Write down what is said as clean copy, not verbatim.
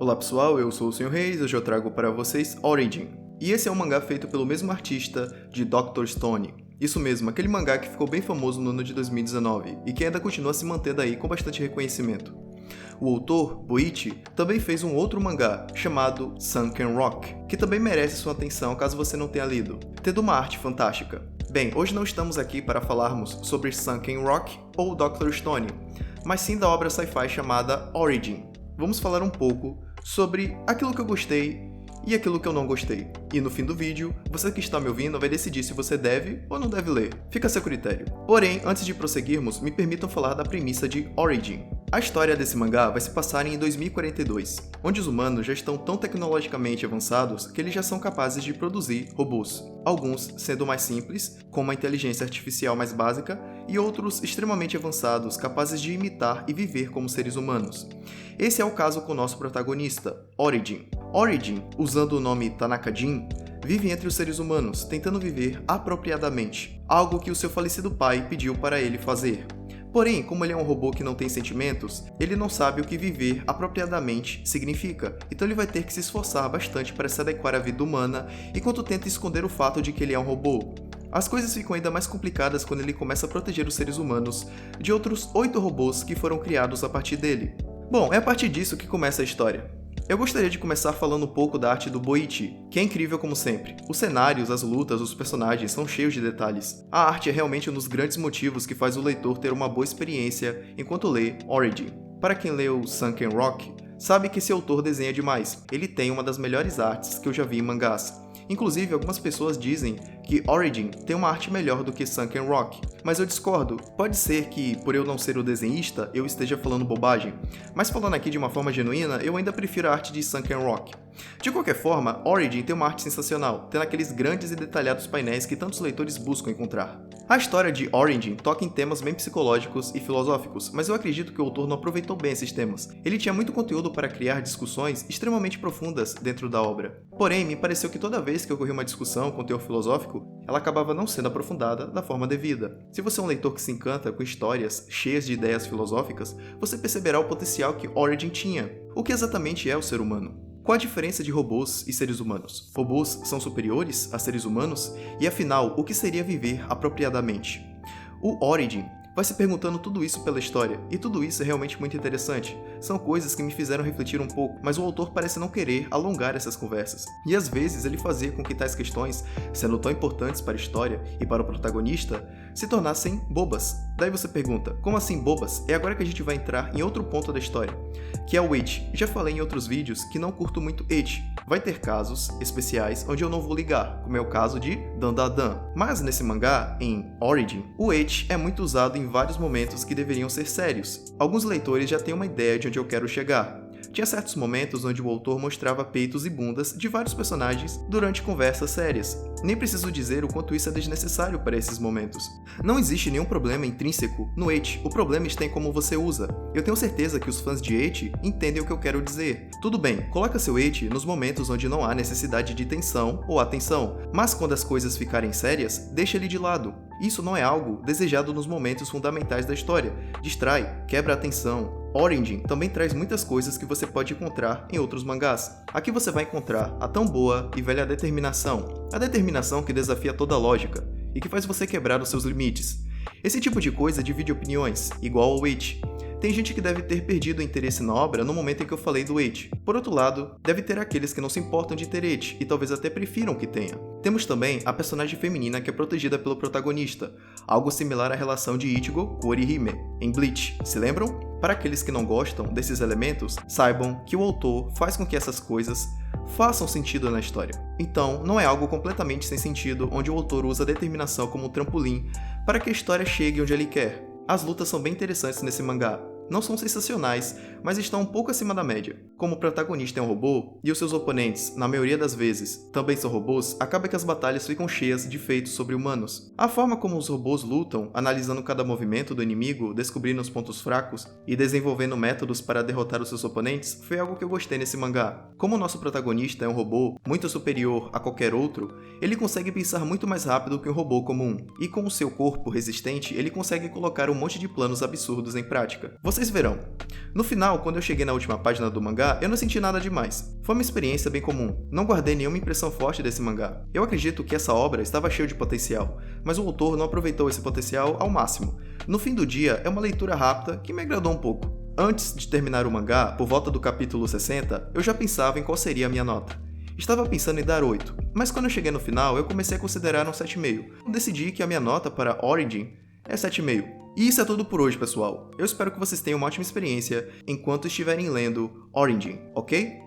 Olá pessoal, eu sou o Sr. Reis, hoje eu trago para vocês Origin. E esse é um mangá feito pelo mesmo artista de Dr. Stone. Isso mesmo, aquele mangá que ficou bem famoso no ano de 2019 e que ainda continua se mantendo aí com bastante reconhecimento. O autor, Boichi, também fez um outro mangá chamado Sunken Rock, que também merece sua atenção caso você não tenha lido, tendo uma arte fantástica. Bem, hoje não estamos aqui para falarmos sobre Sunken Rock ou Dr. Stone, mas sim da obra sci-fi chamada Origin. Vamos falar um pouco sobre aquilo que eu gostei e aquilo que eu não gostei. E no fim do vídeo, você que está me ouvindo vai decidir se você deve ou não deve ler. Fica a seu critério. Porém, antes de prosseguirmos, me permitam falar da premissa de Origin. A história desse mangá vai se passar em 2042, onde os humanos já estão tão tecnologicamente avançados que eles já são capazes de produzir robôs. Alguns sendo mais simples, com uma inteligência artificial mais básica, e outros extremamente avançados, capazes de imitar e viver como seres humanos. Esse é o caso com o nosso protagonista, Origin. Origin, usando o nome Tanaka-jin, vive entre os seres humanos, tentando viver apropriadamente, algo que o seu falecido pai pediu para ele fazer. Porém, como ele é um robô que não tem sentimentos, ele não sabe o que viver apropriadamente significa, então ele vai ter que se esforçar bastante para se adequar à vida humana, enquanto tenta esconder o fato de que ele é um robô. As coisas ficam ainda mais complicadas quando ele começa a proteger os seres humanos de outros 8 robôs que foram criados a partir dele. Bom, é a partir disso que começa a história. Eu gostaria de começar falando um pouco da arte do Boichi, que é incrível como sempre. Os cenários, as lutas, os personagens são cheios de detalhes. A arte é realmente um dos grandes motivos que faz o leitor ter uma boa experiência enquanto lê Origin. Para quem leu Sunken Rock, sabe que esse autor desenha demais. Ele tem uma das melhores artes que eu já vi em mangás. Inclusive, algumas pessoas dizem que Origin tem uma arte melhor do que Sunken Rock, mas eu discordo. Pode ser que, por eu não ser o desenhista, eu esteja falando bobagem, mas falando aqui de uma forma genuína, eu ainda prefiro a arte de Sunken Rock. De qualquer forma, Origin tem uma arte sensacional, tendo aqueles grandes e detalhados painéis que tantos leitores buscam encontrar. A história de Origin toca em temas bem psicológicos e filosóficos, mas eu acredito que o autor não aproveitou bem esses temas. Ele tinha muito conteúdo para criar discussões extremamente profundas dentro da obra. Porém, me pareceu que toda vez que ocorria uma discussão com teor filosófico, ela acabava não sendo aprofundada da forma devida. Se você é um leitor que se encanta com histórias cheias de ideias filosóficas, você perceberá o potencial que Origin tinha. O que exatamente é o ser humano? Qual a diferença de robôs e seres humanos? Robôs são superiores a seres humanos? E afinal, o que seria viver apropriadamente? O Origin vai se perguntando tudo isso pela história, e tudo isso é realmente muito interessante. São coisas que me fizeram refletir um pouco, mas o autor parece não querer alongar essas conversas. E às vezes ele fazia com que tais questões, sendo tão importantes para a história e para o protagonista, se tornassem bobas. Daí você pergunta, como assim bobas? É agora que a gente vai entrar em outro ponto da história, que é o ecchi. Já falei em outros vídeos que não curto muito ecchi. Vai ter casos especiais onde eu não vou ligar, como é o caso de Dandadan. Mas nesse mangá, em Origin, o ecchi é muito usado em vários momentos que deveriam ser sérios. Alguns leitores já têm uma ideia de onde eu quero chegar. Tinha certos momentos onde o autor mostrava peitos e bundas de vários personagens durante conversas sérias. Nem preciso dizer o quanto isso é desnecessário para esses momentos. Não existe nenhum problema intrínseco no ecchi, o problema está em como você usa. Eu tenho certeza que os fãs de ecchi entendem o que eu quero dizer. Tudo bem, coloca seu ecchi nos momentos onde não há necessidade de tensão ou atenção, mas quando as coisas ficarem sérias, deixa ele de lado. Isso não é algo desejado nos momentos fundamentais da história. Distrai, quebra a atenção. Origin também traz muitas coisas que você pode encontrar em outros mangás. Aqui você vai encontrar a tão boa e velha determinação. A determinação que desafia toda a lógica e que faz você quebrar os seus limites. Esse tipo de coisa divide opiniões, igual ao ecchi. Tem gente que deve ter perdido o interesse na obra no momento em que eu falei do ecchi. Por outro lado, deve ter aqueles que não se importam de ter ecchi e talvez até prefiram que tenha. Temos também a personagem feminina que é protegida pelo protagonista, algo similar à relação de Ichigo com Orihime, em Bleach, se lembram? Para aqueles que não gostam desses elementos, saibam que o autor faz com que essas coisas façam sentido na história. Então, não é algo completamente sem sentido onde o autor usa a determinação como um trampolim para que a história chegue onde ele quer. As lutas são bem interessantes nesse mangá. Não são sensacionais, mas estão um pouco acima da média. Como o protagonista é um robô, e os seus oponentes, na maioria das vezes, também são robôs, acaba que as batalhas ficam cheias de feitos sobre-humanos. A forma como os robôs lutam, analisando cada movimento do inimigo, descobrindo os pontos fracos e desenvolvendo métodos para derrotar os seus oponentes, foi algo que eu gostei nesse mangá. Como o nosso protagonista é um robô muito superior a qualquer outro, ele consegue pensar muito mais rápido que um robô comum, e com o seu corpo resistente, ele consegue colocar um monte de planos absurdos em prática. Vocês verão. No final, final, quando eu cheguei na última página do mangá, eu não senti nada demais. Foi uma experiência bem comum. Não guardei nenhuma impressão forte desse mangá. Eu acredito que essa obra estava cheia de potencial, mas o autor não aproveitou esse potencial ao máximo. No fim do dia, é uma leitura rápida que me agradou um pouco. Antes de terminar o mangá, por volta do capítulo 60, eu já pensava em qual seria a minha nota. Estava pensando em dar 8, mas quando eu cheguei no final, eu comecei a considerar um 7,5. Decidi que a minha nota para Origin é 7,5. E isso é tudo por hoje, pessoal. Eu espero que vocês tenham uma ótima experiência enquanto estiverem lendo Origin, ok?